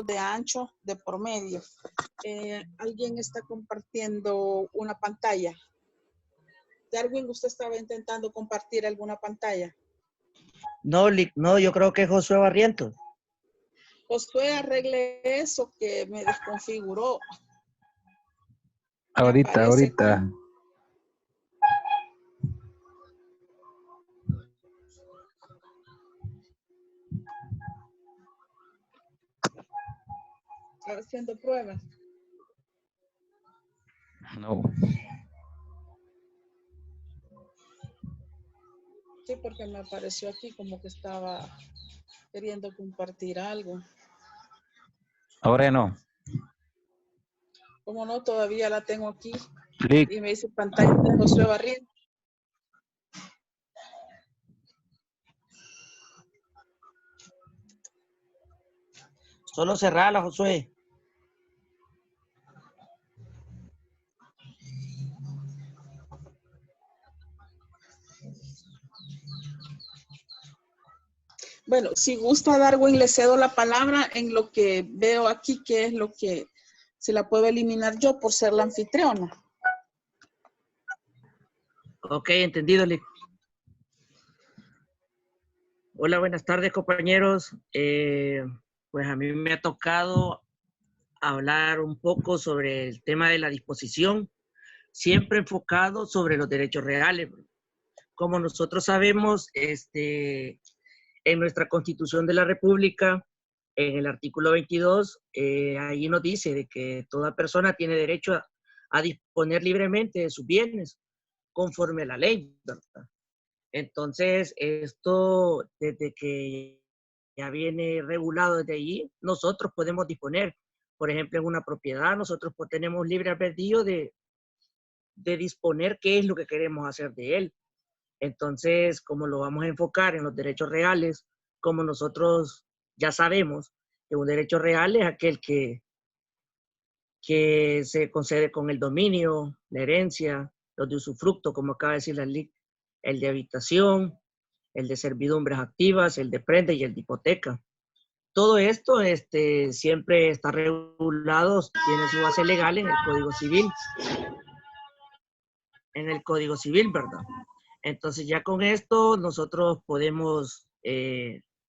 de ancho de por medio. ¿Alguien está compartiendo una pantalla? Darwin, ¿usted estaba intentando compartir alguna pantalla? No, no, yo creo que es Josué Barrientos. Josué, arregle eso que me desconfiguró. Ahorita. Haciendo pruebas. No. Sí, porque me apareció aquí como que estaba queriendo compartir algo. Ahora no. Como no, todavía la tengo aquí. Clic. Y me dice pantalla de Josué Barrientos. Solo cerrala, Josué. Bueno, si gusta, Darwin, le cedo la palabra en lo que veo aquí, que es lo que se la puedo eliminar yo por ser la anfitriona. Ok, entendido, Lick. Hola, buenas tardes, compañeros. Pues a mí me ha tocado hablar un poco sobre el tema de la disposición, siempre enfocado sobre los derechos reales. Como nosotros sabemos, en nuestra Constitución de la República, en el artículo 22, ahí nos dice de que toda persona tiene derecho a disponer libremente de sus bienes conforme a la ley, ¿verdad? Entonces, esto desde que ya viene regulado desde allí, nosotros podemos disponer, por ejemplo, en una propiedad, nosotros tenemos libre albedrío de disponer qué es lo que queremos hacer de él. Entonces, como lo vamos a enfocar en los derechos reales, como nosotros ya sabemos que un derecho real es aquel que se concede con el dominio, la herencia, los de usufructo, como acaba de decir la ley, el de habitación, el de servidumbres activas, el de prenda y el de hipoteca. Todo esto siempre está regulado, tiene su base legal en el Código Civil. En el Código Civil, ¿verdad? Entonces ya con esto nosotros podemos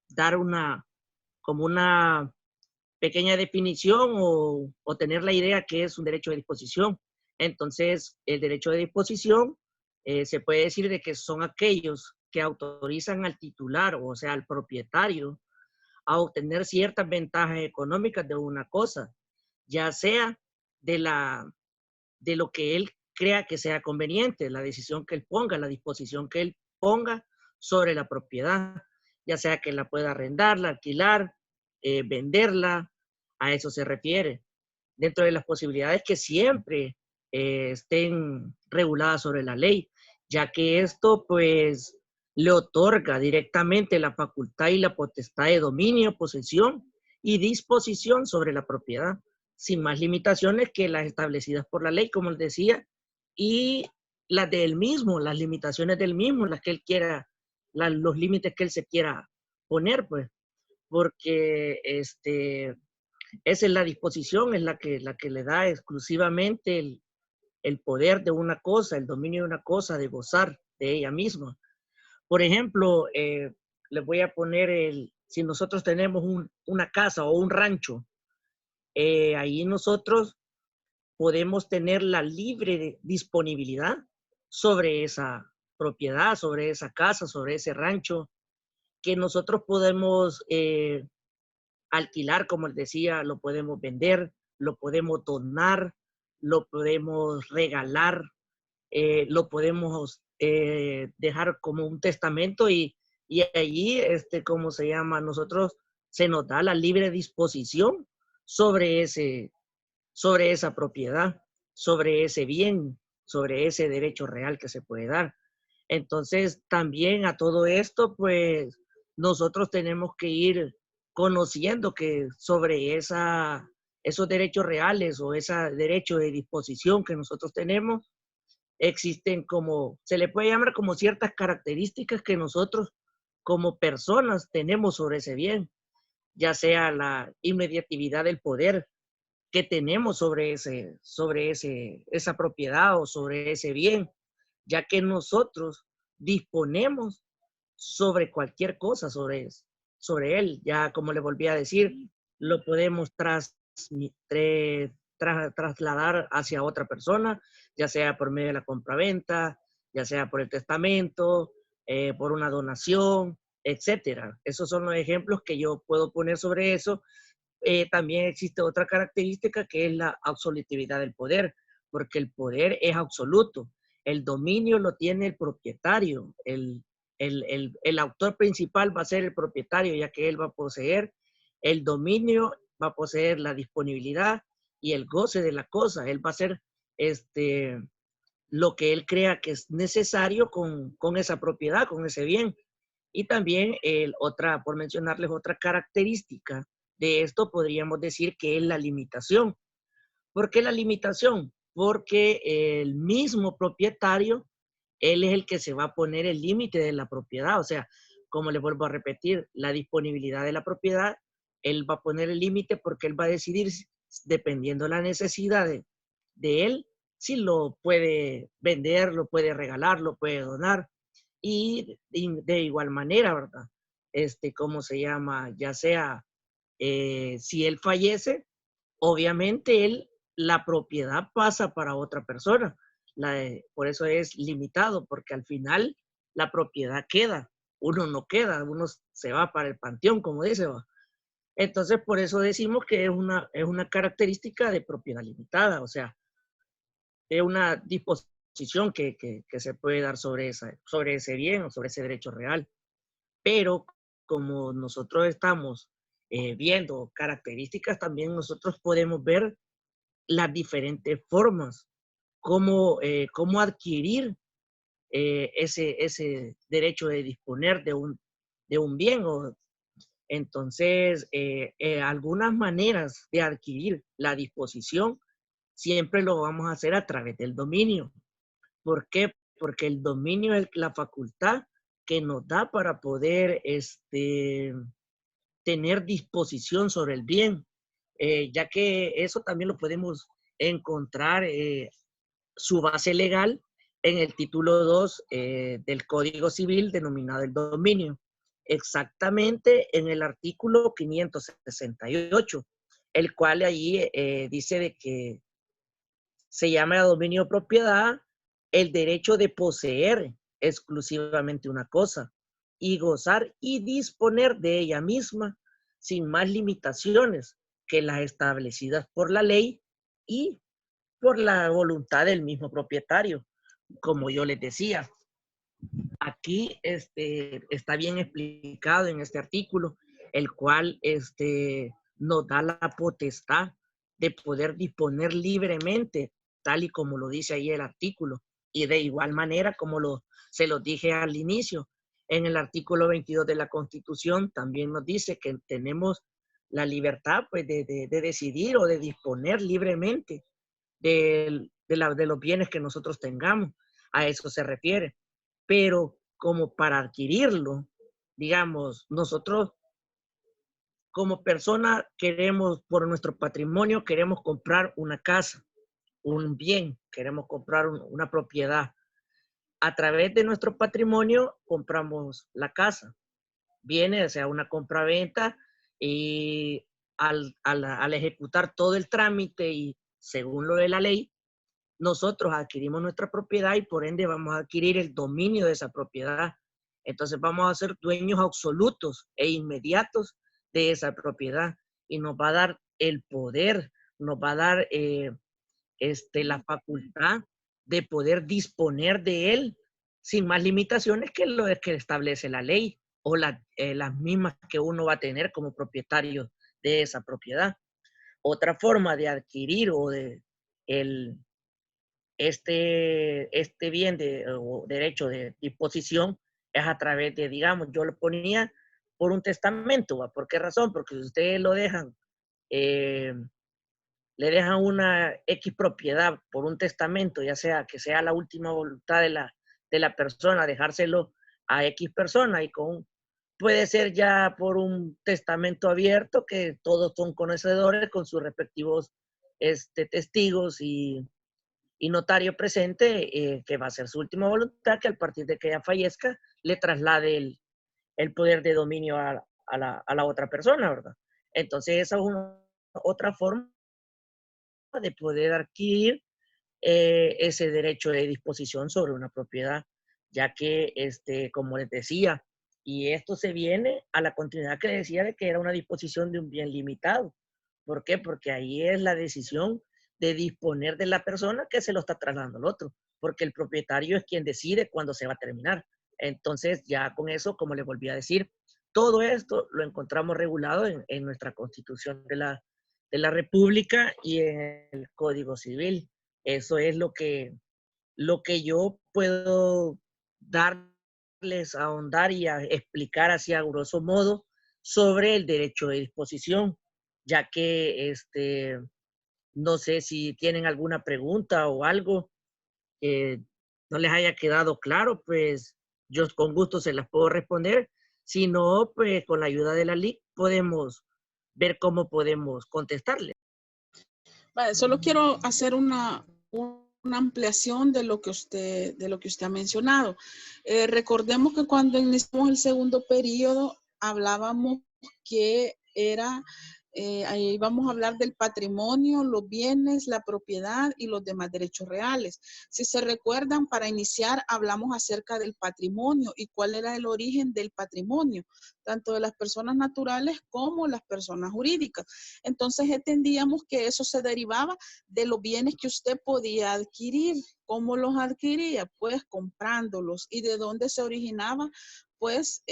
dar como una pequeña definición o tener la idea que es un derecho de disposición. Entonces, el derecho de disposición se puede decir de que son aquellos que autorizan al titular, o sea, al propietario, a obtener ciertas ventajas económicas de una cosa, ya sea de lo que él crea que sea conveniente, la decisión que él ponga, la disposición que él ponga sobre la propiedad, ya sea que la pueda arrendarla, alquilar, venderla, a eso se refiere. Dentro de las posibilidades que siempre estén reguladas sobre la ley, ya que esto pues le otorga directamente la facultad y la potestad de dominio, posesión y disposición sobre la propiedad, sin más limitaciones que las establecidas por la ley, como les decía, y las de él mismo, las limitaciones del mismo, las que él quiera, los límites que él se quiera poner, pues, porque esa es la disposición, es la que le da exclusivamente el poder de una cosa, el dominio de una cosa, de gozar de ella misma. Por ejemplo, les voy a poner si nosotros tenemos una casa o un rancho, ahí nosotros podemos tener la libre disponibilidad sobre esa propiedad, sobre esa casa, sobre ese rancho, que nosotros podemos alquilar, como les decía, lo podemos vender, lo podemos donar, lo podemos regalar, lo podemos dejar como un testamento y allí, ¿cómo se llama? Nosotros se nos da la libre disposición sobre esa propiedad, sobre ese bien, sobre ese derecho real que se puede dar. Entonces, también a todo esto, pues, nosotros tenemos que ir conociendo que sobre esos derechos reales o ese derecho de disposición que nosotros tenemos, existen se le puede llamar como ciertas características que nosotros como personas tenemos sobre ese bien, ya sea la inmediatividad del poder que tenemos sobre esa propiedad o sobre ese bien, ya que nosotros disponemos sobre cualquier cosa, sobre él. Ya como le volví a decir, lo podemos trasladar hacia otra persona, ya sea por medio de la compraventa, ya sea por el testamento, por una donación, etcétera. Esos son los ejemplos que yo puedo poner sobre eso. También existe otra característica que es la absolutividad del poder, porque el poder es absoluto. El dominio lo tiene el propietario. El autor principal va a ser el propietario, ya que él va a poseer el dominio, va a poseer la disponibilidad y el goce de la cosa. Él va a hacer lo que él crea que es necesario con esa propiedad, con ese bien. Y también por mencionarles otra característica de esto, podríamos decir que es la limitación. ¿Por qué la limitación? Porque el mismo propietario, él es el que se va a poner el límite de la propiedad. O sea, como le vuelvo a repetir, la disponibilidad de la propiedad, él va a poner el límite porque él va a decidir, dependiendo de la necesidad de él, si lo puede vender, lo puede regalar, lo puede donar. Y de igual manera, ¿verdad? ¿Cómo se llama? Ya sea, si él fallece, obviamente la propiedad pasa para otra persona. Por eso es limitado, porque al final la propiedad queda. Uno no queda, uno se va para el panteón, como dice. ¿Va? Entonces, por eso decimos que es una característica de propiedad limitada, o sea, es una disposición que se puede dar sobre ese bien o sobre ese derecho real. Pero como nosotros estamos viendo características, también nosotros podemos ver las diferentes formas, cómo adquirir ese derecho de disponer de un bien. Entonces, algunas maneras de adquirir la disposición siempre lo vamos a hacer a través del dominio. ¿Por qué? Porque el dominio es la facultad que nos da para poder tener disposición sobre el bien, ya que eso también lo podemos encontrar su base legal en el título 2 del Código Civil denominado el dominio, exactamente en el artículo 568, el cual allí dice de que se llama dominio propiedad el derecho de poseer exclusivamente una cosa y gozar y disponer de ella misma sin más limitaciones que las establecidas por la ley y por la voluntad del mismo propietario. Como yo les decía, aquí está bien explicado en este artículo, el cual nos da la potestad de poder disponer libremente, tal y como lo dice ahí el artículo. Y de igual manera, como se lo dije al inicio, en el artículo 22 de la Constitución también nos dice que tenemos la libertad pues, de decidir o de disponer libremente de los bienes que nosotros tengamos. A eso se refiere. Pero como para adquirirlo, digamos, nosotros como persona queremos, por nuestro patrimonio, queremos comprar una casa, un bien, queremos comprar una propiedad. A través de nuestro patrimonio compramos la casa. Viene, o sea, una compraventa y al ejecutar todo el trámite y según lo de la ley, nosotros adquirimos nuestra propiedad y por ende vamos a adquirir el dominio de esa propiedad. Entonces vamos a ser dueños absolutos e inmediatos de esa propiedad y nos va a dar el poder, nos va a dar la facultad de poder disponer de él sin más limitaciones que lo que establece la ley o las mismas que uno va a tener como propietario de esa propiedad. Otra forma de adquirir o de este bien o derecho de disposición es a través de, digamos, yo lo ponía por un testamento. ¿Va? ¿Por qué razón? Porque si ustedes lo dejan, le dejan una X propiedad por un testamento, ya sea que sea la última voluntad de la persona, dejárselo a X persona y puede ser ya por un testamento abierto, que todos son conocedores con sus respectivos testigos y notario presente, que va a ser su última voluntad, que a partir de que ella fallezca, le traslade el poder de dominio a la otra persona, ¿verdad? Entonces, esa es otra forma de poder adquirir ese derecho de disposición sobre una propiedad, ya que, como les decía, y esto se viene a la continuidad que decía de que era una disposición de un bien limitado. ¿Por qué? Porque ahí es la decisión de disponer de la persona que se lo está trasladando al otro, porque el propietario es quien decide cuándo se va a terminar. Entonces, ya con eso, como les volví a decir, todo esto lo encontramos regulado en nuestra Constitución de la República y en el Código Civil. Eso es lo que yo puedo darles a ahondar y a explicar así a grosso modo sobre el derecho de disposición, ya que no sé si tienen alguna pregunta o algo que no les haya quedado claro, pues yo con gusto se las puedo responder. Si no, pues con la ayuda de la LIC podemos ver cómo podemos contestarle. Vale, solo quiero hacer una ampliación de lo que usted ha mencionado. Recordemos que cuando iniciamos el segundo periodo hablábamos que era, ahí vamos a hablar del patrimonio, los bienes, la propiedad y los demás derechos reales. Si se recuerdan, para iniciar hablamos acerca del patrimonio y cuál era el origen del patrimonio, tanto de las personas naturales como las personas jurídicas. Entonces entendíamos que eso se derivaba de los bienes que usted podía adquirir. ¿Cómo los adquiría? Pues comprándolos. ¿Y de dónde se originaba? Pues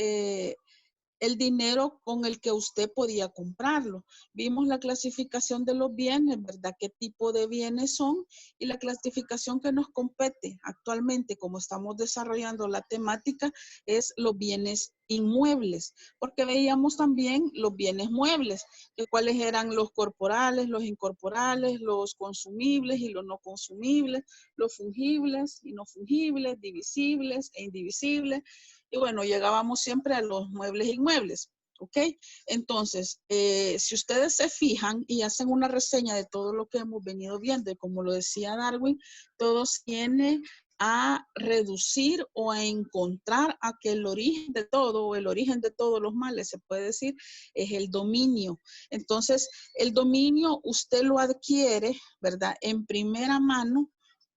el dinero con el que usted podía comprarlo. Vimos la clasificación de los bienes, ¿verdad? ¿Qué tipo de bienes son? Y la clasificación que nos compete actualmente, como estamos desarrollando la temática, es los bienes inmuebles, porque veíamos también los bienes muebles, que cuáles eran los corporales, los incorporales, los consumibles y los no consumibles, los fungibles y no fungibles, divisibles e indivisibles. Y bueno, llegábamos siempre a los muebles e inmuebles, ¿ok? Entonces, si ustedes se fijan y hacen una reseña de todo lo que hemos venido viendo, y como lo decía Darwin, todo tiene a reducir o a encontrar a que el origen de todo, o el origen de todos los males, se puede decir, es el dominio. Entonces, el dominio usted lo adquiere, ¿verdad? En primera mano,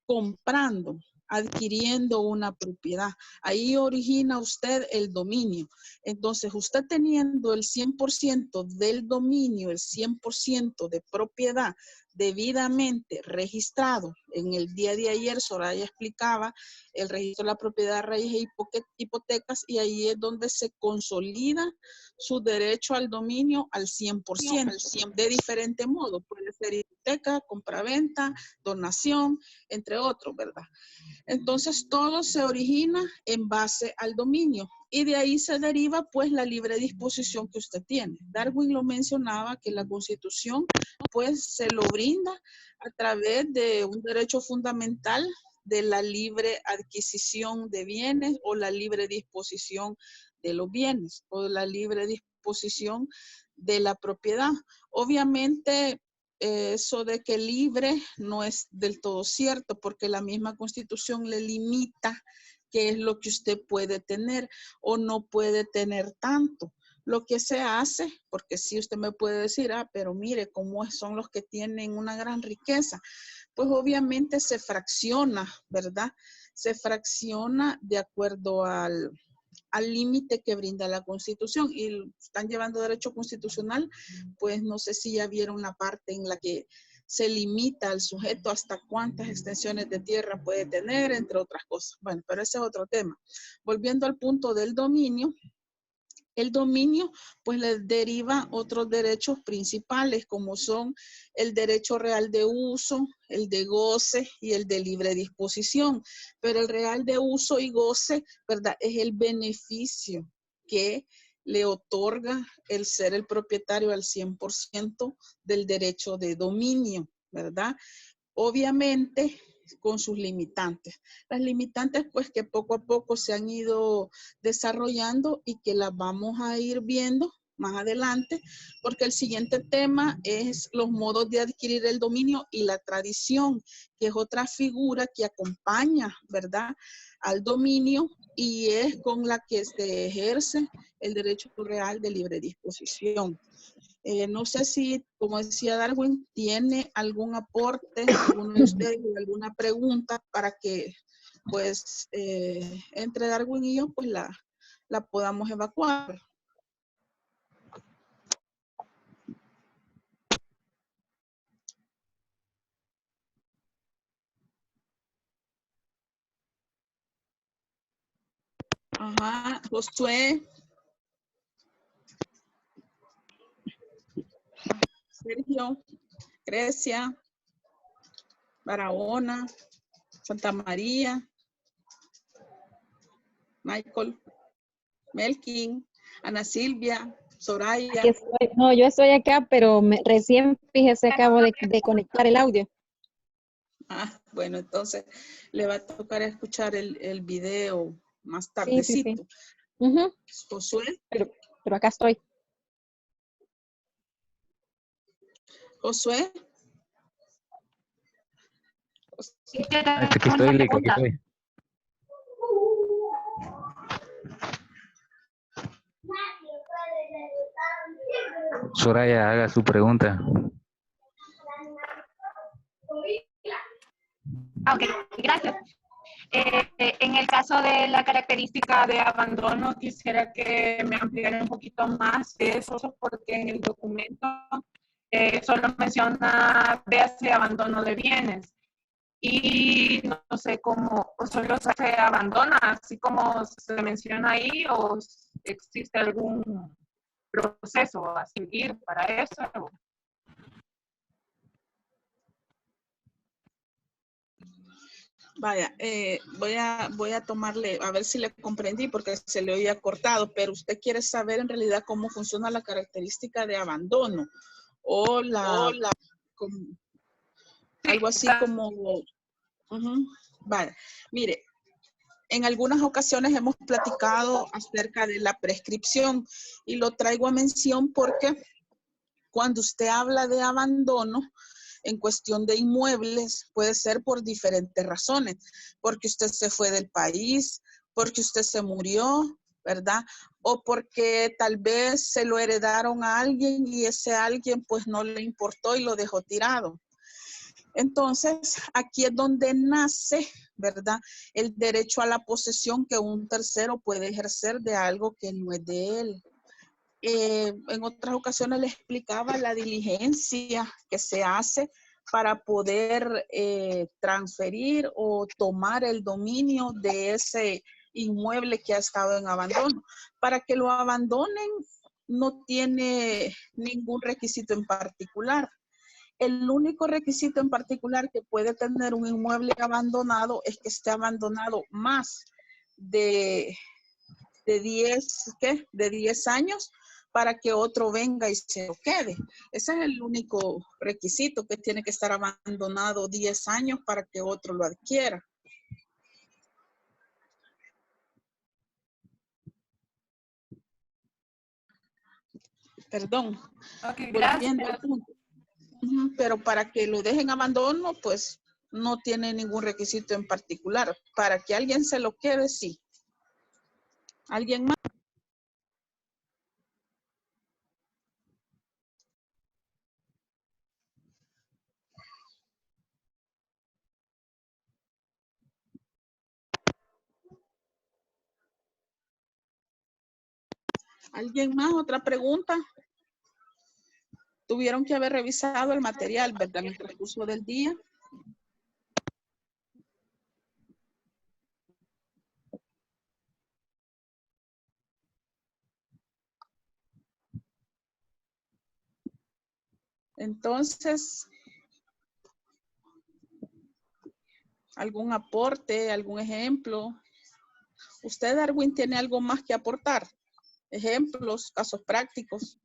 comprando, adquiriendo una propiedad. Ahí origina usted el dominio. Entonces, usted teniendo el 100% del dominio, el 100% de propiedad debidamente registrado, en el día de ayer Soraya explicaba el registro de la propiedad, raíz e hipotecas, y ahí es donde se consolida su derecho al dominio al 100%, de diferente modo. Puede ser hipoteca, compraventa, donación, entre otros, ¿verdad? Entonces, todo se origina en base al dominio y de ahí se deriva pues la libre disposición que usted tiene. Darwin lo mencionaba, que la Constitución pues se lo brinda a través de un derecho fundamental de la libre adquisición de bienes o la libre disposición de los bienes o la libre disposición de la propiedad. Obviamente, eso de que libre no es del todo cierto, porque la misma Constitución le limita qué es lo que usted puede tener o no puede tener tanto. Lo que se hace, porque sí usted me puede decir, pero mire cómo son los que tienen una gran riqueza. Pues obviamente se fracciona, ¿verdad? Se fracciona de acuerdo al límite que brinda la Constitución, y están llevando derecho constitucional, pues no sé si ya vieron la parte en la que se limita al sujeto hasta cuántas extensiones de tierra puede tener, entre otras cosas. Bueno, pero ese es otro tema. Volviendo al punto del dominio, el dominio pues le deriva otros derechos principales, como son el derecho real de uso, el de goce y el de libre disposición. Pero el real de uso y goce, ¿verdad? Es el beneficio que le otorga el ser el propietario al 100% del derecho de dominio, ¿verdad? Obviamente, con sus limitantes. Las limitantes pues que poco a poco se han ido desarrollando y que las vamos a ir viendo más adelante, porque el siguiente tema es los modos de adquirir el dominio y la tradición, que es otra figura que acompaña, ¿verdad?, al dominio y es con la que se ejerce el derecho real de libre disposición. No sé si, como decía Darwin, tiene algún aporte, alguno de ustedes, alguna pregunta para que, pues, entre Darwin y yo, pues, la podamos evacuar. Ajá, Josué. Sergio, Grecia, Barahona, Santa María, Michael, Melkin, Ana Silvia, Soraya. Aquí estoy. No, yo estoy acá, pero recién, fíjese, acabo de conectar el audio. Ah, bueno, entonces le va a tocar escuchar el video más Sí, tardecito. sí. Ujú. Josué. Pero acá estoy. Josué. Aquí estoy, Lico, aquí estoy. Soraya, haga su pregunta. Ok, gracias. En el caso de la característica de abandono, quisiera que me ampliara un poquito más de eso, porque en el documento solo menciona véase abandono de bienes. Y no sé cómo, o solo se abandona, así como se menciona ahí, o existe algún proceso a seguir para eso. Vaya, voy a tomarle, a ver si le comprendí porque se le oía cortado, pero usted quiere saber en realidad cómo funciona la característica de abandono o algo así como, vale, mire, en algunas ocasiones hemos platicado acerca de la prescripción y lo traigo a mención porque cuando usted habla de abandono, en cuestión de inmuebles, puede ser por diferentes razones, porque usted se fue del país, porque usted se murió, ¿verdad? O porque tal vez se lo heredaron a alguien y ese alguien pues no le importó y lo dejó tirado. Entonces, aquí es donde nace, ¿verdad?, el derecho a la posesión que un tercero puede ejercer de algo que no es de él. En otras ocasiones les explicaba la diligencia que se hace para poder transferir o tomar el dominio de ese inmueble que ha estado en abandono. Para que lo abandonen no tiene ningún requisito en particular. El único requisito en particular que puede tener un inmueble abandonado es que esté abandonado más de 10 años para que otro venga y se lo quede. Ese es el único requisito, que tiene que estar abandonado 10 años para que otro lo adquiera. Perdón. Okay, volviendo al punto. Pero para que lo dejen abandono, pues no tiene ningún requisito en particular. Para que alguien se lo quede, sí. ¿Alguien más? ¿Alguien más? ¿Otra pregunta? Tuvieron que haber revisado el material, ¿verdad?, en el transcurso del día. Entonces, ¿algún aporte, algún ejemplo? ¿Usted, Darwin, tiene algo más que aportar? Ejemplos, casos prácticos.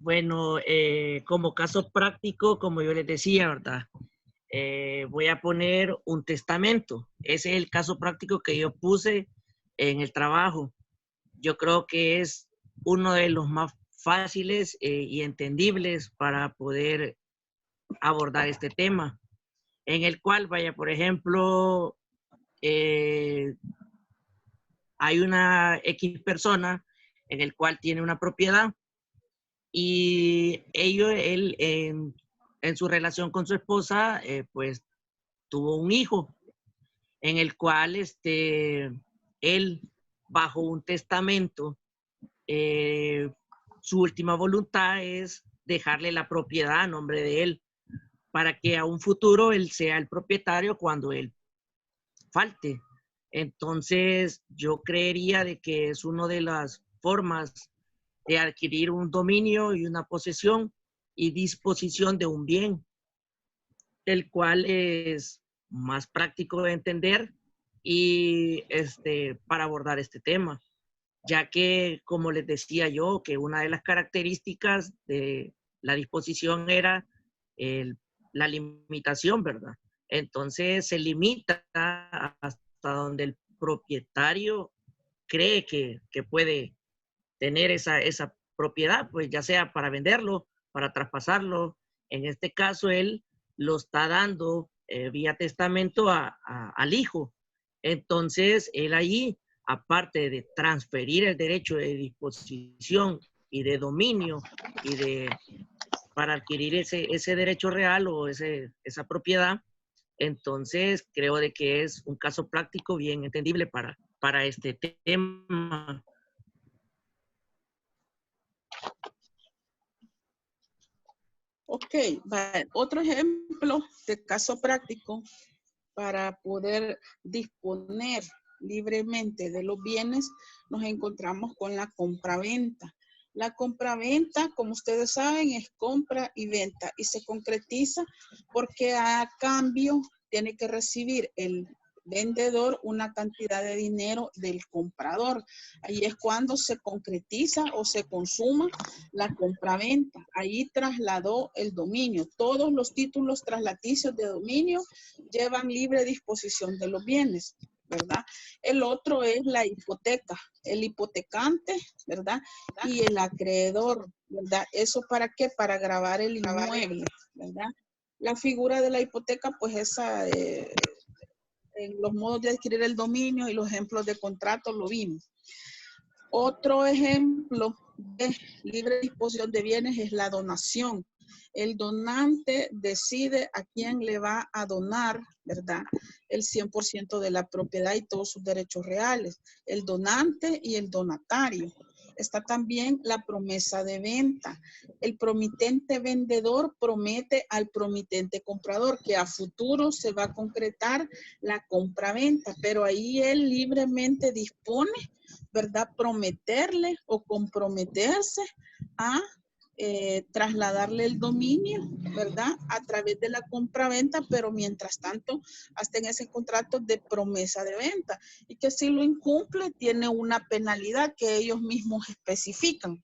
Bueno, como caso práctico, como yo les decía, ¿verdad? Voy a poner un testamento. Ese es el caso práctico que yo puse en el trabajo. Yo creo que es uno de los más fáciles y entendibles para poder abordar este tema, en el cual, vaya, por ejemplo, hay una X persona en el cual tiene una propiedad y él en su relación con su esposa, pues tuvo un hijo en el cual él, bajo un testamento, su última voluntad es dejarle la propiedad a nombre de él para que a un futuro él sea el propietario cuando él falte. Entonces, yo creería de que es una de las formas de adquirir un dominio y una posesión y disposición de un bien, el cual es más práctico de entender y para abordar este tema, ya que, como les decía yo, que una de las características de la disposición era la limitación, ¿verdad? Entonces se limita hasta donde el propietario cree que puede tener esa propiedad, pues ya sea para venderlo, para traspasarlo. En este caso, él lo está dando vía testamento al hijo. Entonces, él allí, aparte de transferir el derecho de disposición y de dominio para adquirir ese derecho real o esa propiedad, entonces creo de que es un caso práctico bien entendible para este tema. Ok, otro ejemplo de caso práctico para poder disponer libremente de los bienes, nos encontramos con la compraventa. La compraventa, como ustedes saben, es compra y venta y se concretiza porque a cambio tiene que recibir el vendedor una cantidad de dinero del comprador. Ahí es cuando se concretiza o se consuma la compraventa. Ahí trasladó el dominio. Todos los títulos traslaticios de dominio llevan libre disposición de los bienes, ¿verdad? El otro es la hipoteca, el hipotecante, ¿verdad? Y el acreedor, ¿verdad? ¿Eso para qué? Para gravar el inmueble, ¿verdad? La figura de la hipoteca, pues esa, en los modos de adquirir el dominio y los ejemplos de contrato lo vimos. Otro ejemplo de libre disposición de bienes es la donación. El donante decide a quién le va a donar, ¿verdad? El 100% de la propiedad y todos sus derechos reales. El donante y el donatario. Está también la promesa de venta. El promitente vendedor promete al promitente comprador que a futuro se va a concretar la compra-venta, pero ahí él libremente dispone, ¿verdad? Prometerle o comprometerse a trasladarle el dominio, ¿verdad? A través de la compra-venta, pero mientras tanto, hasta en ese contrato de promesa de venta. Y que si lo incumple, tiene una penalidad que ellos mismos especifican.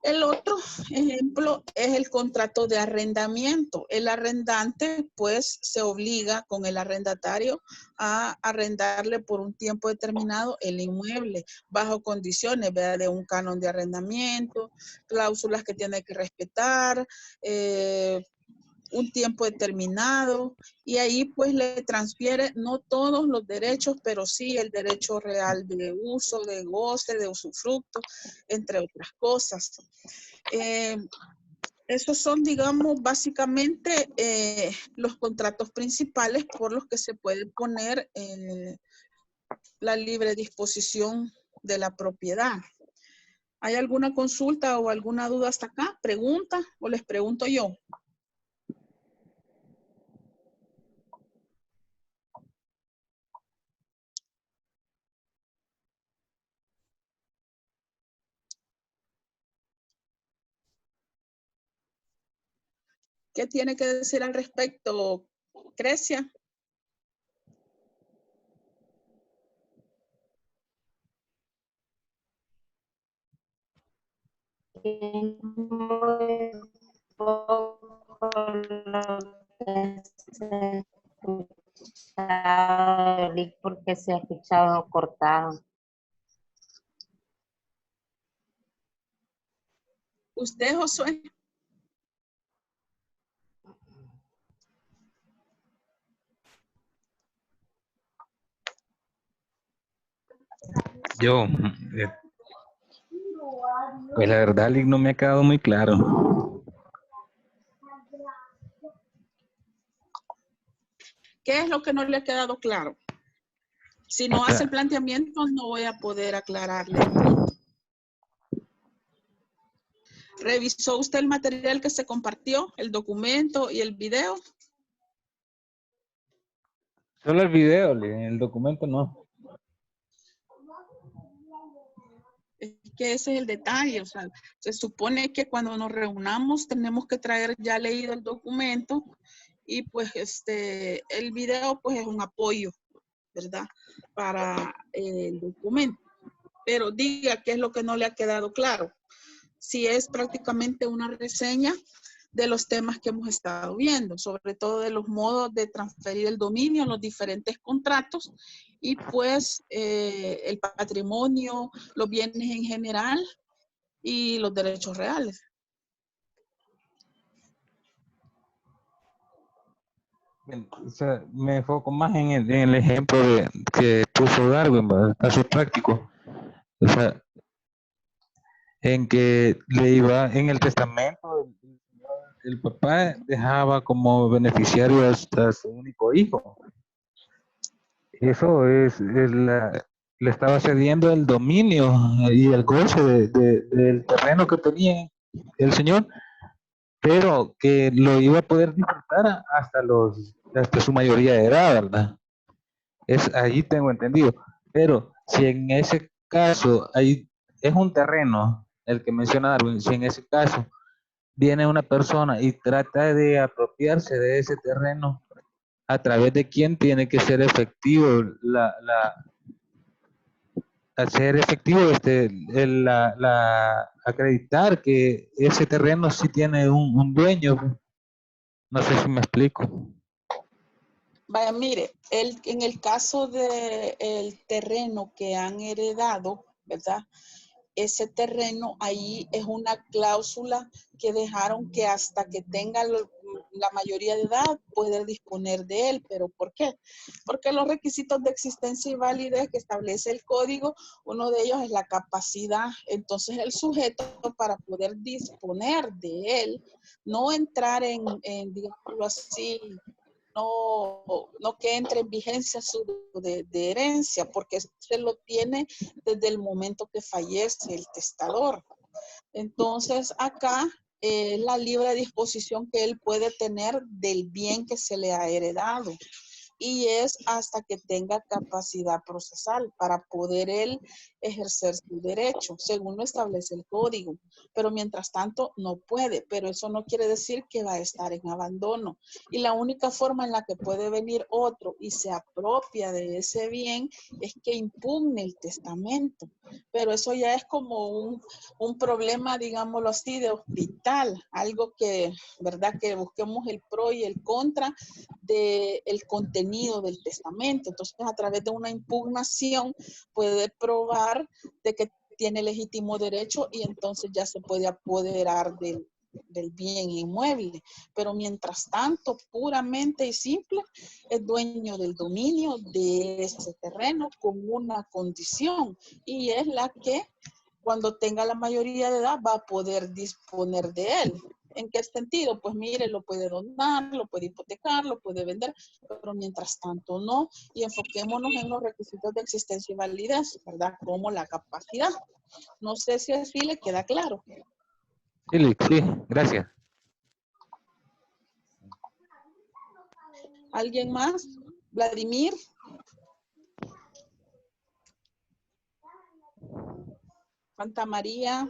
El otro ejemplo es el contrato de arrendamiento. El arrendante pues se obliga con el arrendatario a arrendarle por un tiempo determinado el inmueble bajo condiciones, ¿verdad? De un canon de arrendamiento, cláusulas que tiene que respetar, un tiempo determinado y ahí pues le transfiere no todos los derechos, pero sí el derecho real de uso, de goce, de usufructo, entre otras cosas. Esos son, digamos, básicamente los contratos principales por los que se puede poner la libre disposición de la propiedad. ¿Hay alguna consulta o alguna duda hasta acá? ¿Pregunta o les pregunto yo? ¿Qué tiene que decir al respecto, Crecia? muy poco lo que se escuchado, porque se ha escuchado cortado. ¿Usted, Josué? Yo, pues la verdad, Lick, no me ha quedado muy claro. ¿Qué es lo que no le ha quedado claro? Si no O sea, hace el planteamiento, no voy a poder aclararle el punto. ¿Revisó usted el material que se compartió, el documento y el video? solo el video, Lick, el documento no. Es que ese es el detalle, o sea, se supone que cuando nos reunamos tenemos que traer ya leído el documento y pues el video pues es un apoyo, ¿verdad? Para el documento. Pero diga qué es lo que no le ha quedado claro. Si es prácticamente una reseña de los temas que hemos estado viendo, sobre todo de los modos de transferir el dominio en los diferentes contratos y pues el patrimonio, los bienes en general y los derechos reales. O sea, me enfoco más en el ejemplo que puso Darwin, ¿verdad? Caso práctico. O sea, en que le iba en el testamento, el papá dejaba como beneficiario a su único hijo. Eso le estaba cediendo el dominio y el goce del terreno que tenía el señor, pero que lo iba a poder disfrutar hasta su mayoría de edad, ¿verdad? Allí tengo entendido. Pero si en ese caso es un terreno, el que menciona Darwin, si en ese caso viene una persona y trata de apropiarse de ese terreno, a través de quién tiene que ser efectivo hacer efectivo acreditar que ese terreno sí tiene un dueño. No sé si me explico. Vaya, mire, en el caso del terreno que han heredado, ¿verdad? Ese terreno ahí es una cláusula que dejaron que hasta que tenga la mayoría de edad puede disponer de él. ¿Pero por qué? Porque los requisitos de existencia y validez que establece el código, uno de ellos es la capacidad. Entonces el sujeto para poder disponer de él, no entrar en digámoslo así, no que entre en vigencia su de herencia, porque se lo tiene desde el momento que fallece el testador. Entonces, acá la libre disposición que él puede tener del bien que se le ha heredado. Y es hasta que tenga capacidad procesal para poder él ejercer su derecho, según lo establece el código. Pero mientras tanto no puede, pero eso no quiere decir que va a estar en abandono. Y la única forma en la que puede venir otro y se apropia de ese bien es que impugne el testamento. Pero eso ya es como un problema, digámoslo así, de hospital, algo que, ¿verdad? Que busquemos el pro y el contra del contenido del testamento. Entonces, a través de una impugnación puede probar de que tiene legítimo derecho y entonces ya se puede apoderar del bien inmueble. Pero mientras tanto, puramente y simple, es dueño del dominio de ese terreno con una condición, y es la que cuando tenga la mayoría de edad va a poder disponer de él. ¿En qué sentido? Pues mire, lo puede donar, lo puede hipotecar, lo puede vender, pero mientras tanto no. Y enfoquémonos en los requisitos de existencia y validez, ¿verdad? Como la capacidad. No sé si así le queda claro. Sí, gracias. ¿Alguien más? Vladimir. Santa María.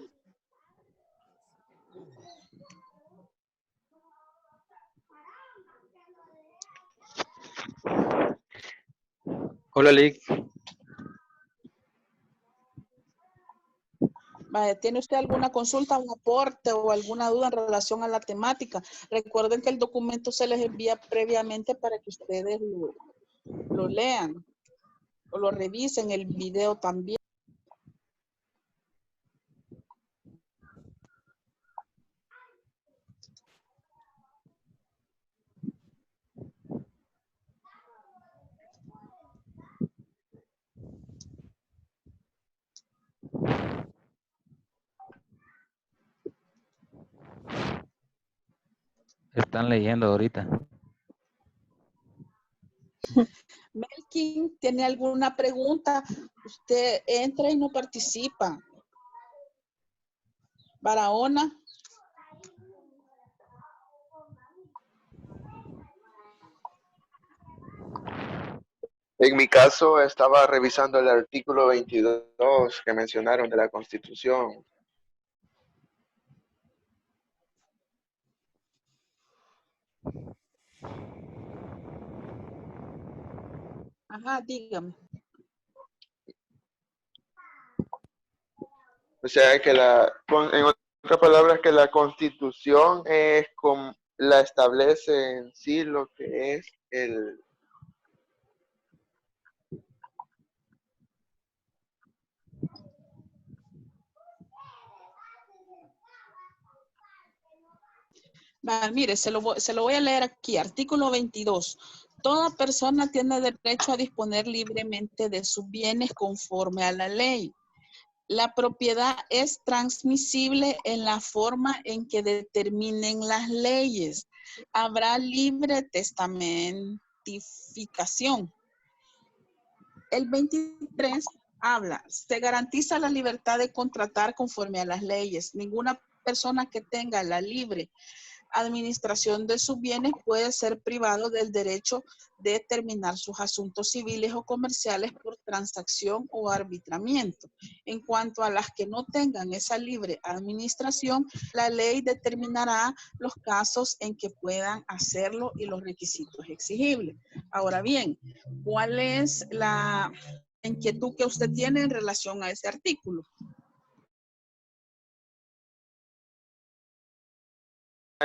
Hola, Lick. Vaya, ¿tiene usted alguna consulta, un aporte o alguna duda en relación a la temática? Recuerden que el documento se les envía previamente para que ustedes lo lean o lo revisen, el video también. Están leyendo ahorita. Melkin, ¿tiene alguna pregunta? Usted entra y no participa. Barahona. En mi caso, estaba revisando el artículo 22 que mencionaron de la Constitución. Ajá, dígame. O sea, que en otras palabras, que la Constitución es como la establece en sí lo que es el... Va, mire, se lo voy a leer aquí, artículo 22. Toda persona tiene derecho a disponer libremente de sus bienes conforme a la ley. La propiedad es transmisible en la forma en que determinen las leyes. Habrá libre testamentificación. El 23 habla, se garantiza la libertad de contratar conforme a las leyes. Ninguna persona que tenga la libre administración de sus bienes puede ser privado del derecho de terminar sus asuntos civiles o comerciales por transacción o arbitramiento. En cuanto a las que no tengan esa libre administración, la ley determinará los casos en que puedan hacerlo y los requisitos exigibles. Ahora bien, ¿cuál es la inquietud que usted tiene en relación a ese artículo?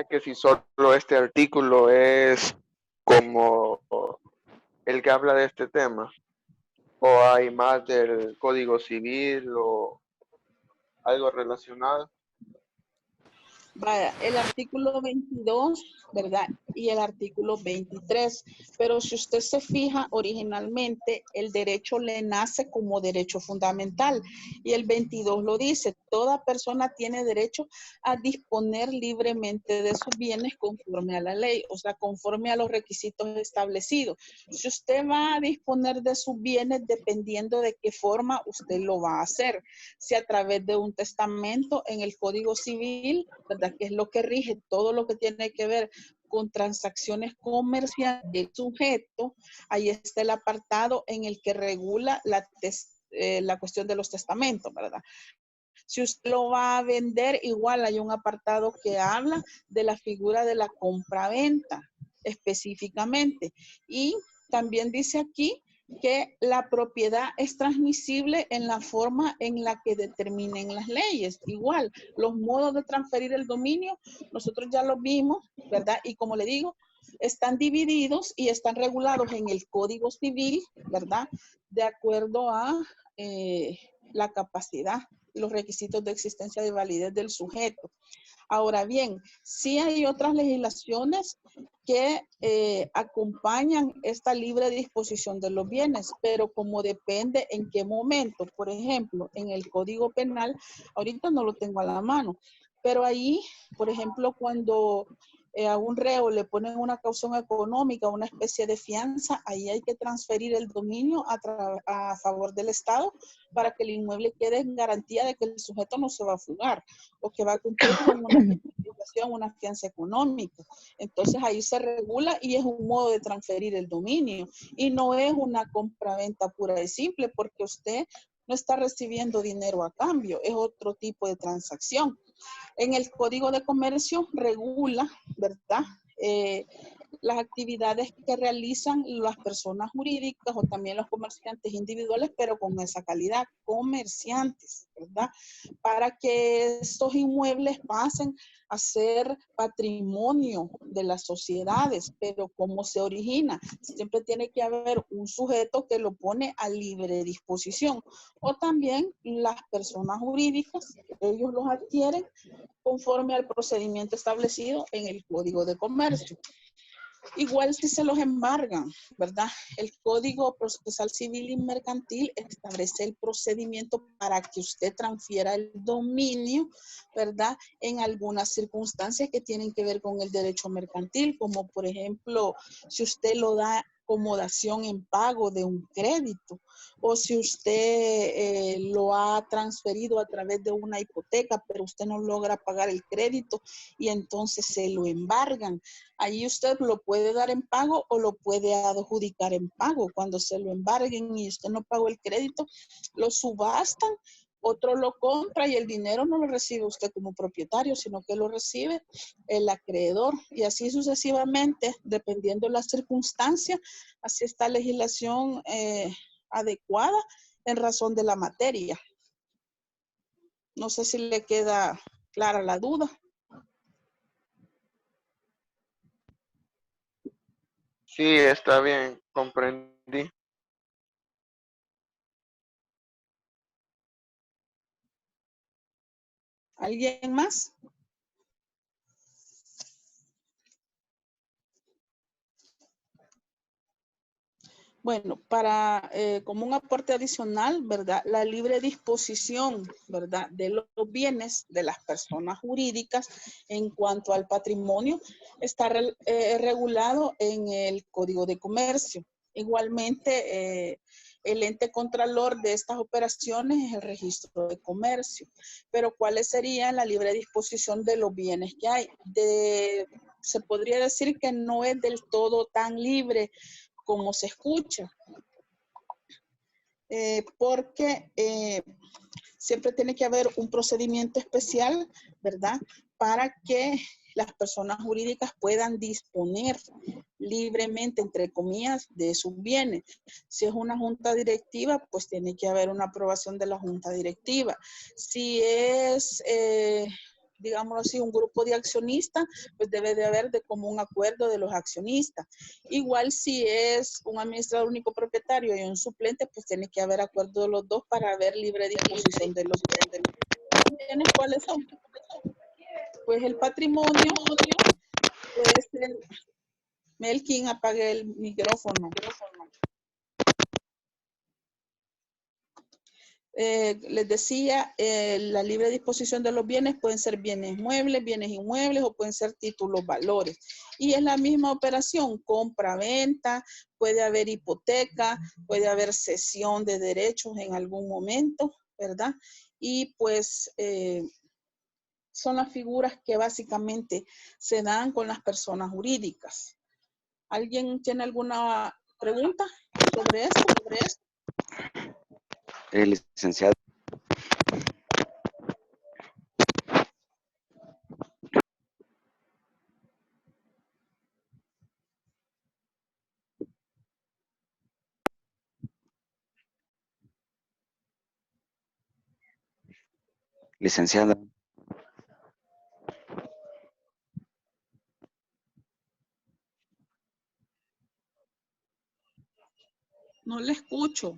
Que si solo este artículo es como el que habla de este tema, o hay más del Código Civil o algo relacionado. Vaya, el artículo 22, ¿verdad? Y el artículo 23. Pero si usted se fija, originalmente el derecho le nace como derecho fundamental. Y el 22 lo dice, toda persona tiene derecho a disponer libremente de sus bienes conforme a la ley, o sea, conforme a los requisitos establecidos. Si usted va a disponer de sus bienes, dependiendo de qué forma usted lo va a hacer. Si a través de un testamento en el Código Civil, ¿verdad? Que es lo que rige todo lo que tiene que ver con transacciones comerciales del sujeto, ahí está el apartado en el que regula la cuestión de los testamentos, ¿verdad? Si usted lo va a vender, igual hay un apartado que habla de la figura de la compra-venta específicamente. Y también dice aquí que la propiedad es transmisible en la forma en la que determinen las leyes. Igual, los modos de transferir el dominio, nosotros ya los vimos, ¿verdad? Y como le digo, están divididos y están regulados en el Código Civil, ¿verdad? De acuerdo a la capacidad y los requisitos de existencia de validez del sujeto. Ahora bien, sí hay otras legislaciones que acompañan esta libre disposición de los bienes, pero como depende en qué momento. Por ejemplo, en el Código Penal, ahorita no lo tengo a la mano, pero ahí, por ejemplo, cuando a un reo le ponen una caución económica, una especie de fianza, ahí hay que transferir el dominio a favor del Estado para que el inmueble quede en garantía de que el sujeto no se va a fugar o que va a cumplir con una fianza económica. Entonces ahí se regula y es un modo de transferir el dominio y no es una compraventa pura y simple porque usted no está recibiendo dinero a cambio, es otro tipo de transacción. En el Código de Comercio regula, ¿verdad? Las actividades que realizan las personas jurídicas o también los comerciantes individuales, pero con esa calidad, comerciantes. ¿verdad? Para que estos inmuebles pasen a ser patrimonio de las sociedades. Pero ¿cómo se origina? Siempre tiene que haber un sujeto que lo pone a libre disposición. O también las personas jurídicas, ellos los adquieren conforme al procedimiento establecido en el Código de Comercio. Igual si se los embargan, ¿verdad? El Código Procesal Civil y Mercantil establece el procedimiento para que usted transfiera el dominio, ¿verdad? En algunas circunstancias que tienen que ver con el derecho mercantil, como por ejemplo, si usted lo da como dación en pago de un crédito, o si usted lo ha transferido a través de una hipoteca, pero usted no logra pagar el crédito y entonces se lo embargan. Ahí usted lo puede dar en pago o lo puede adjudicar en pago. Cuando se lo embarguen y usted no pagó el crédito, lo subastan, otro lo compra y el dinero no lo recibe usted como propietario, sino que lo recibe el acreedor. Y así sucesivamente, dependiendo de las circunstancias, así está legislación adecuada en razón de la materia. No sé si le queda clara la duda. Sí, está bien, comprendí. ¿Alguien más? Bueno, para como un aporte adicional, ¿verdad? La libre disposición, ¿verdad? De los bienes de las personas jurídicas en cuanto al patrimonio está regulado en el Código de Comercio. Igualmente, el ente contralor de estas operaciones es el Registro de Comercio. Pero ¿cuáles serían la libre disposición de los bienes que hay? Se podría decir que no es del todo tan libre como se escucha, porque siempre tiene que haber un procedimiento especial, ¿verdad? Para que las personas jurídicas puedan disponer libremente, entre comillas, de sus bienes. Si es una junta directiva, pues tiene que haber una aprobación de la junta directiva. Si es digámoslo así, un grupo de accionistas, pues debe de haber de común acuerdo de los accionistas. Igual si es un administrador único propietario y un suplente, pues tiene que haber acuerdo de los dos para haber libre disposición de los bienes. ¿Cuáles son? Pues el patrimonio puede ser... Melkin, apague el micrófono. Les decía, la libre disposición de los bienes pueden ser bienes muebles, bienes inmuebles o pueden ser títulos valores. Y es la misma operación, compra-venta, puede haber hipoteca, puede haber cesión de derechos en algún momento, ¿verdad? Y pues son las figuras que básicamente se dan con las personas jurídicas. ¿Alguien tiene alguna pregunta sobre esto? Licenciado. Licenciada. No le escucho.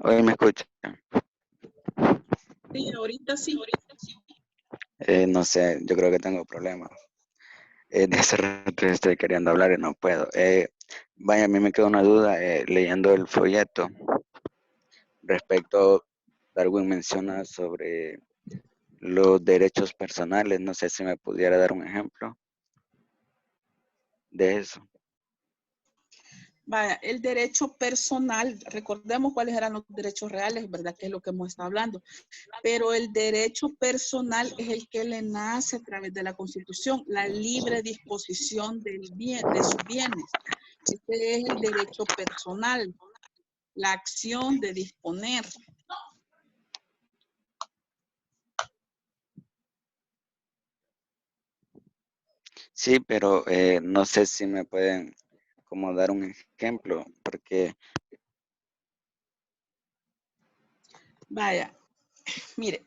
Hoy me escucha. Sí, ahorita sí. No sé, yo creo que tengo problemas. De hace rato estoy queriendo hablar y no puedo. Vaya, a mí me quedó una duda leyendo el folleto. Respecto, Darwin menciona sobre los derechos personales. No sé si me pudiera dar un ejemplo de eso. Vaya, el derecho personal, recordemos cuáles eran los derechos reales, ¿verdad? Que es lo que hemos estado hablando. Pero el derecho personal es el que le nace a través de la Constitución, la libre disposición del bien, de sus bienes. Este es el derecho personal, la acción de disponer. Sí, pero no sé si me pueden como dar un ejemplo, porque Vaya, mire,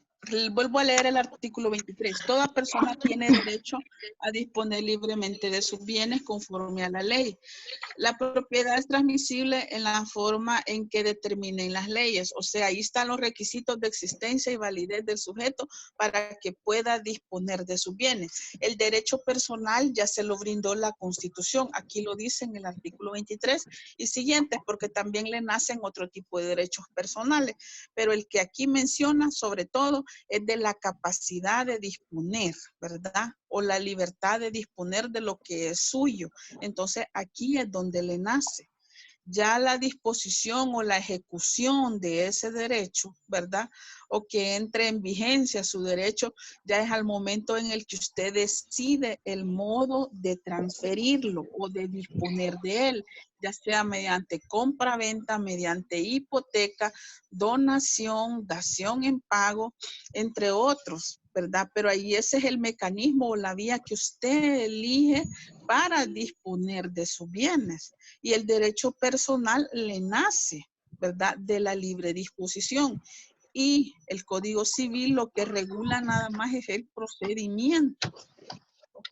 vuelvo a leer el artículo 23. Toda persona tiene derecho a disponer libremente de sus bienes conforme a la ley. La propiedad es transmisible en la forma en que determinen las leyes. O sea, ahí están los requisitos de existencia y validez del sujeto para que pueda disponer de sus bienes. El derecho personal ya se lo brindó la Constitución. Aquí lo dice en el artículo 23 y siguientes, porque también le nacen otro tipo de derechos personales. Pero el que aquí menciona, sobre todo, es de la capacidad de disponer, ¿verdad? O la libertad de disponer de lo que es suyo. Entonces, aquí es donde le nace. Ya la disposición o la ejecución de ese derecho, ¿verdad? O que entre en vigencia su derecho, ya es al momento en el que usted decide el modo de transferirlo o de disponer de él, ya sea mediante compra-venta, mediante hipoteca, donación, dación en pago, entre otros, ¿verdad? Pero ahí ese es el mecanismo o la vía que usted elige para disponer de sus bienes. Y el derecho personal le nace, ¿verdad? De la libre disposición. Y el Código Civil lo que regula nada más es el procedimiento. ¿Ok?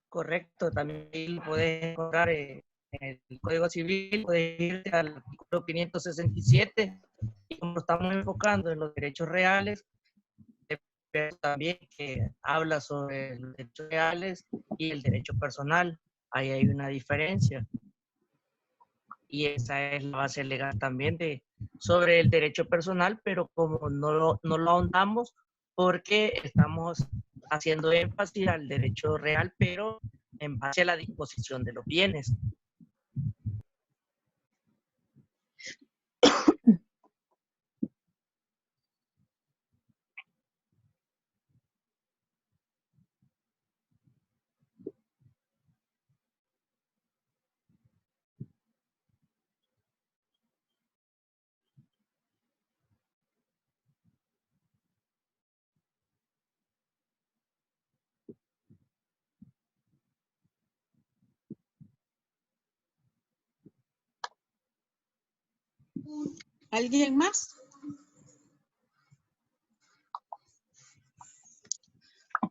Correcto, también lo puedes encontrar en el Código Civil, puedes irte al artículo 567 y como estamos enfocando en los derechos reales, pero también que habla sobre los derechos reales y el derecho personal. Ahí hay una diferencia. Y esa es la base legal también sobre el derecho personal, pero como no lo ahondamos porque estamos haciendo énfasis al derecho real, pero en base a la disposición de los bienes. ¿Alguien más?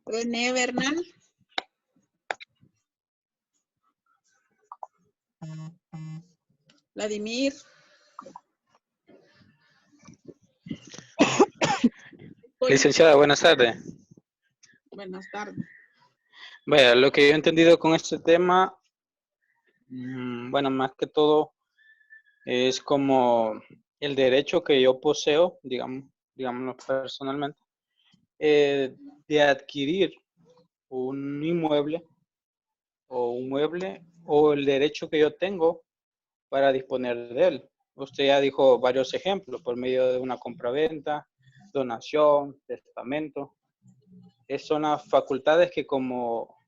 René Bernal. Vladimir. Licenciada, buenas tardes. Buenas tardes. Vaya, lo que yo he entendido con este tema, bueno, más que todo es como el derecho que yo poseo, digámoslo personalmente, de adquirir un inmueble o un mueble o el derecho que yo tengo para disponer de él. Usted ya dijo varios ejemplos por medio de una compraventa, donación, testamento. Son las facultades que como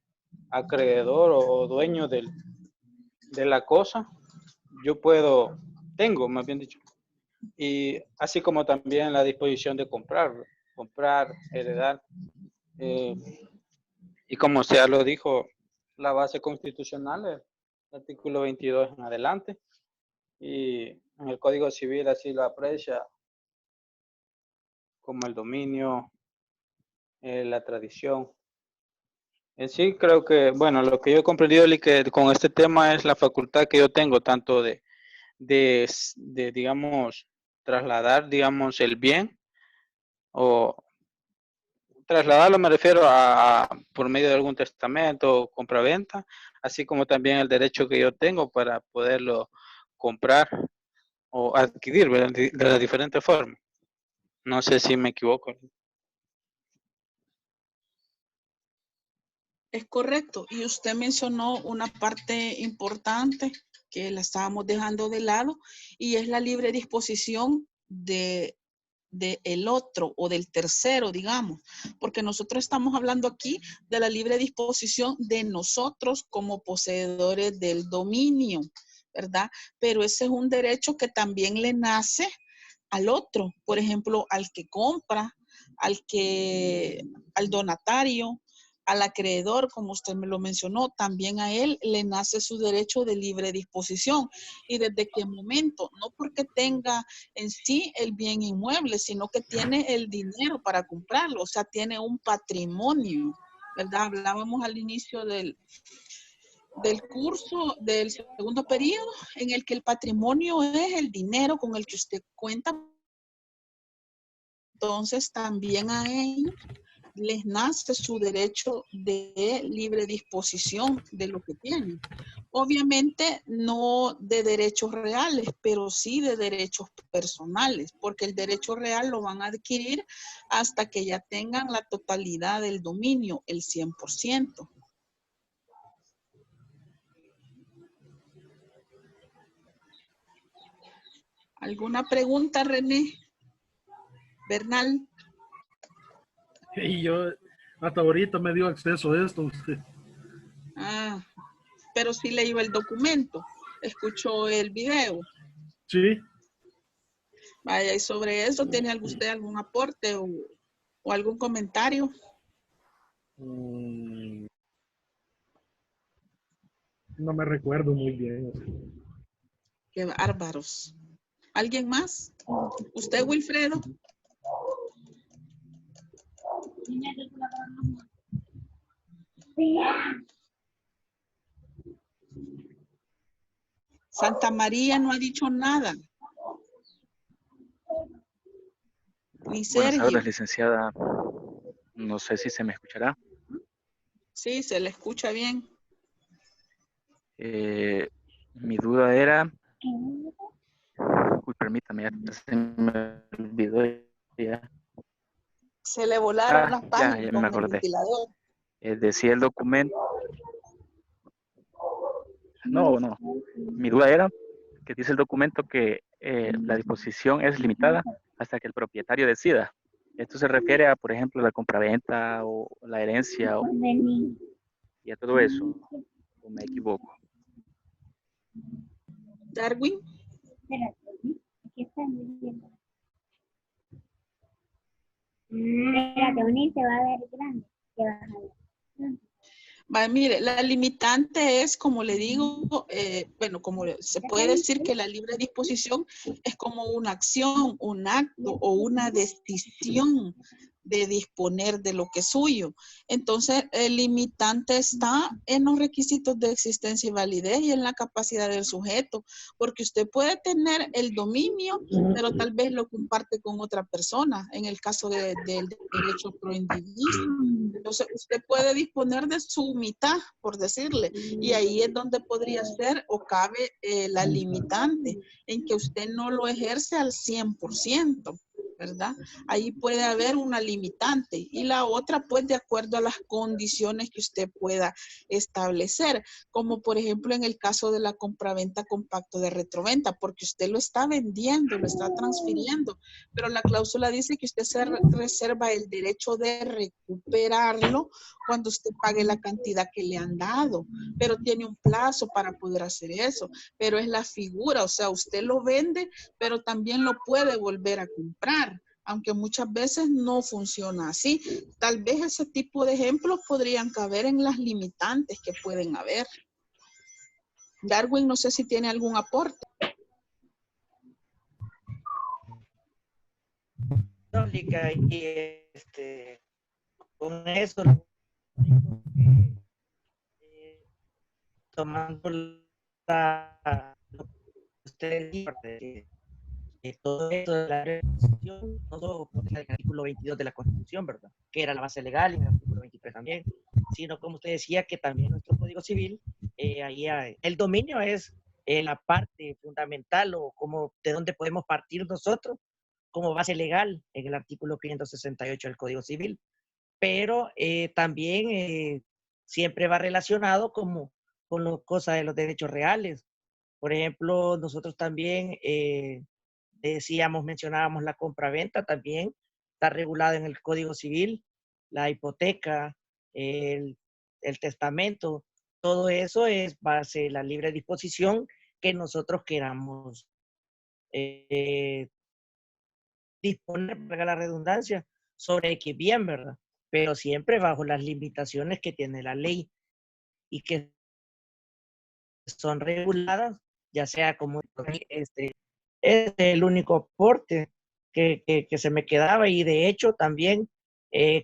acreedor o dueño de la cosa, yo tengo, más bien dicho. Y así como también la disposición de comprar, heredar. Y como usted ya lo dijo, la base constitucional, el artículo 22 en adelante. Y en el Código Civil así lo aprecia como el dominio, la tradición. En sí creo que, bueno, lo que yo he comprendido que con este tema es la facultad que yo tengo, tanto de digamos, trasladar, digamos, el bien, o trasladarlo me refiero a por medio de algún testamento o compraventa, así como también el derecho que yo tengo para poderlo comprar o adquirir, ¿verdad? De las diferentes formas. No sé si me equivoco. Es correcto. Y usted mencionó una parte importante que la estábamos dejando de lado y es la libre disposición de el otro o del tercero, digamos, porque nosotros estamos hablando aquí de la libre disposición de nosotros como poseedores del dominio, ¿verdad? Pero ese es un derecho que también le nace al otro, por ejemplo, al que compra, al donatario, al acreedor, como usted me lo mencionó, también a él le nace su derecho de libre disposición. ¿Y desde qué momento? No porque tenga en sí el bien inmueble, sino que tiene el dinero para comprarlo, o sea, tiene un patrimonio, ¿verdad? Hablábamos al inicio del curso del segundo periodo, en el que el patrimonio es el dinero con el que usted cuenta. Entonces, también a ellos les nace su derecho de libre disposición de lo que tienen. Obviamente no de derechos reales, pero sí de derechos personales, porque el derecho real lo van a adquirir hasta que ya tengan la totalidad del dominio, el 100%. ¿Alguna pregunta, René? Bernal. Y yo hasta ahorita me dio acceso a esto. Ah, pero sí leyó el documento, escuchó el video. Sí. Vaya, y sobre eso, ¿tiene usted algún aporte o algún comentario? No me recuerdo muy bien. Qué bárbaros. ¿Alguien más? ¿Usted, Wilfredo? Santa María no ha dicho nada. Ni Buenas Sergio. tardes, licenciada. No sé si se me escuchará. Sí, se le escucha bien. Mi duda era... Uy, permítame, ya se me olvidó ya. Se le volaron las páginas Ya me con el acordé. ventilador. Decía el documento... No. Mi duda era que dice el documento que la disposición es limitada hasta que el propietario decida. Esto se refiere a, por ejemplo, la compraventa o la herencia y a todo eso. ¿O me equivoco? Darwin. Espérate, unir se va a ver grande. Mire, la limitante es, como le digo, bueno, como se puede decir que la libre disposición es como una acción, un acto o una decisión de disponer de lo que es suyo. Entonces, el limitante está en los requisitos de existencia y validez y en la capacidad del sujeto, porque usted puede tener el dominio, pero tal vez lo comparte con otra persona, en el caso del derecho pro indiviso. Entonces, usted puede disponer de su mitad, por decirle, y ahí es donde podría ser o cabe la limitante, en que usted no lo ejerce al 100%. ¿Verdad? Ahí puede haber una limitante y la otra pues de acuerdo a las condiciones que usted pueda establecer, como por ejemplo en el caso de la compraventa con pacto de retroventa, porque usted lo está vendiendo, lo está transfiriendo, pero la cláusula dice que usted se reserva el derecho de recuperarlo cuando usted pague la cantidad que le han dado, pero tiene un plazo para poder hacer eso, pero es la figura, o sea, usted lo vende, pero también lo puede volver a comprar, aunque muchas veces no funciona así. Tal vez ese tipo de ejemplos podrían caber en las limitantes que pueden haber. Darwin, no sé si tiene algún aporte. Con eso, tomando lo que usted dijo, todo esto de la Constitución, todo en el artículo 22 de la Constitución, ¿verdad? Que era la base legal, y en el artículo 23 también, sino como usted decía, que también nuestro Código Civil, el dominio es la parte fundamental o como de donde podemos partir nosotros como base legal en el artículo 568 del Código Civil, pero también siempre va relacionado con las cosas de los derechos reales. Por ejemplo, nosotros también mencionábamos la compraventa, también está regulada en el Código Civil, la hipoteca, el testamento, todo eso es base de la libre disposición que nosotros queramos disponer, para la redundancia, sobre X bien, ¿verdad? Pero siempre bajo las limitaciones que tiene la ley y que son reguladas, ya sea como es el único aporte que se me quedaba. Y de hecho también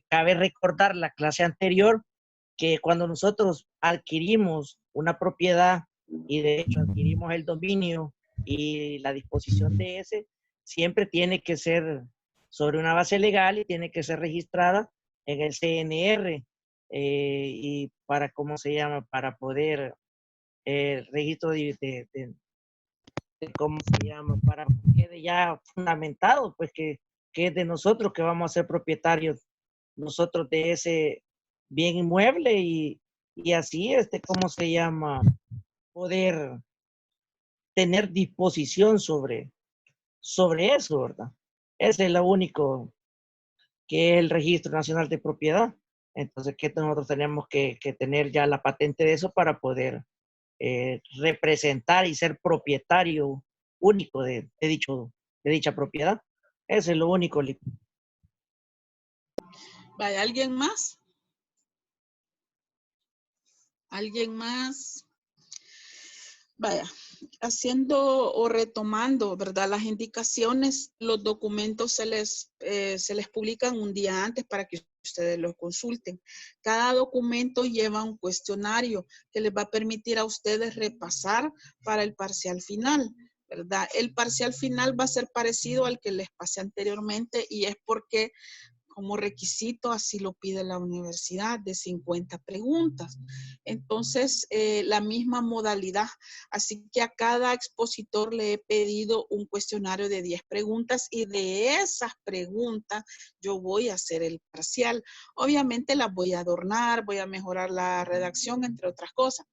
cabe recordar la clase anterior que cuando nosotros adquirimos una propiedad y de hecho adquirimos el dominio y la disposición de ese, siempre tiene que ser sobre una base legal y tiene que ser registrada en el CNR y para, ¿cómo se llama? Para poder registro de cómo se llama, para que quede ya fundamentado, pues que es de nosotros que vamos a ser propietarios nosotros de ese bien inmueble y así, ¿cómo se llama? Poder tener disposición sobre eso, ¿verdad? Ese es lo único que es el Registro Nacional de Propiedad. Entonces, que nosotros tenemos que tener ya la patente de eso para poder representar y ser propietario único de dicha propiedad. Eso es lo único. ¿Vaya alguien más? ¿Alguien más? Vaya, haciendo o retomando, ¿verdad? Las indicaciones, los documentos se les publican un día antes para que ustedes los consulten. Cada documento lleva un cuestionario que les va a permitir a ustedes repasar para el parcial final, ¿verdad? El parcial final va a ser parecido al que les pasé anteriormente y es porque como requisito, así lo pide la universidad, de 50 preguntas. Entonces, la misma modalidad. Así que a cada expositor le he pedido un cuestionario de 10 preguntas y de esas preguntas yo voy a hacer el parcial. Obviamente las voy a adornar, voy a mejorar la redacción, entre otras cosas.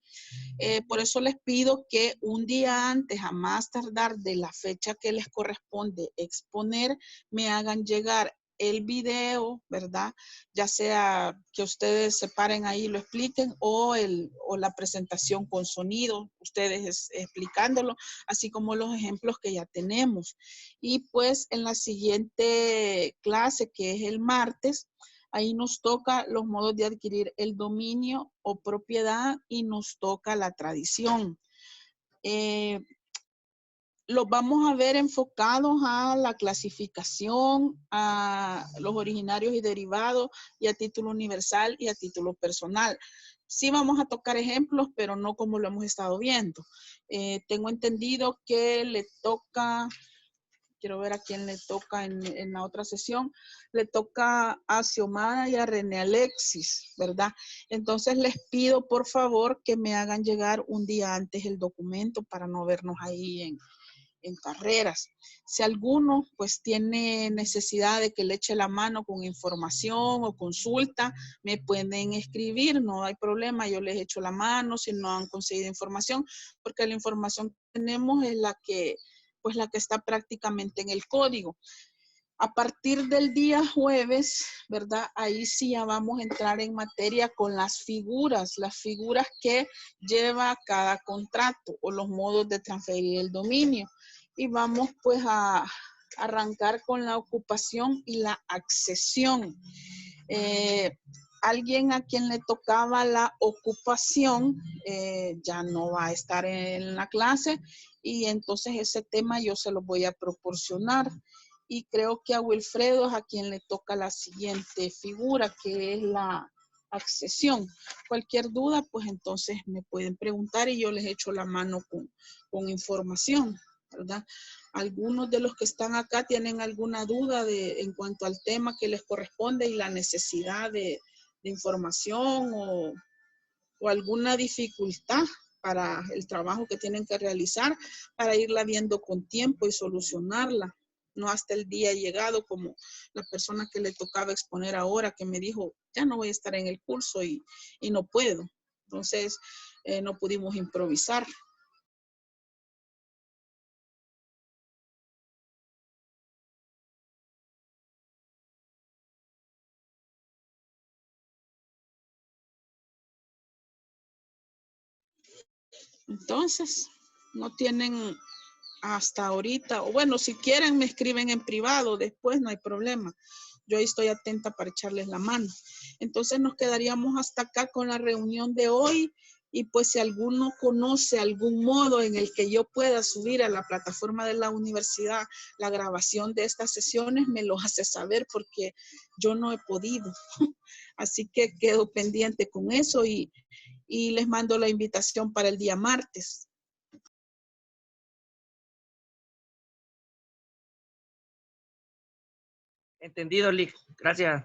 Por eso les pido que un día antes, a más tardar de la fecha que les corresponde exponer, me hagan llegar el video, ¿verdad? Ya sea que ustedes se paren ahí y lo expliquen o la presentación con sonido, ustedes explicándolo, así como los ejemplos que ya tenemos. Y pues en la siguiente clase, que es el martes, ahí nos toca los modos de adquirir el dominio o propiedad y nos toca la tradición. Los vamos a ver enfocados a la clasificación, a los originarios y derivados, y a título universal y a título personal. Sí vamos a tocar ejemplos, pero no como lo hemos estado viendo. Tengo entendido que le toca, quiero ver a quién le toca en la otra sesión, le toca a Xiomara y a René Alexis, ¿verdad? Entonces les pido por favor que me hagan llegar un día antes el documento para no vernos ahí en carreras. Si alguno pues tiene necesidad de que le eche la mano con información o consulta, me pueden escribir, no hay problema, yo les echo la mano si no han conseguido información, porque la información que tenemos es la que está prácticamente en el código. A partir del día jueves, ¿verdad? Ahí sí ya vamos a entrar en materia con las figuras que lleva cada contrato o los modos de transferir el dominio. Y vamos pues a arrancar con la ocupación y la accesión. Alguien a quien le tocaba la ocupación ya no va a estar en la clase y entonces ese tema yo se lo voy a proporcionar. Y creo que a Wilfredo es a quien le toca la siguiente figura, que es la accesión. Cualquier duda, pues entonces me pueden preguntar y yo les echo la mano con información, ¿verdad? Algunos de los que están acá tienen alguna duda en cuanto al tema que les corresponde y la necesidad de información o alguna dificultad para el trabajo que tienen que realizar para irla viendo con tiempo y solucionarla. No hasta el día llegado como la persona que le tocaba exponer ahora que me dijo, ya no voy a estar en el curso y no puedo. Entonces, no pudimos improvisar. Entonces, no tienen hasta ahorita, o bueno, si quieren me escriben en privado, después no hay problema. yo ahí estoy atenta para echarles la mano. Entonces nos quedaríamos hasta acá con la reunión de hoy. Y pues si alguno conoce algún modo en el que yo pueda subir a la plataforma de la universidad la grabación de estas sesiones, me lo hace saber porque yo no he podido. Así que quedo pendiente con eso y les mando la invitación para el día martes. Entendido, Lick. Gracias.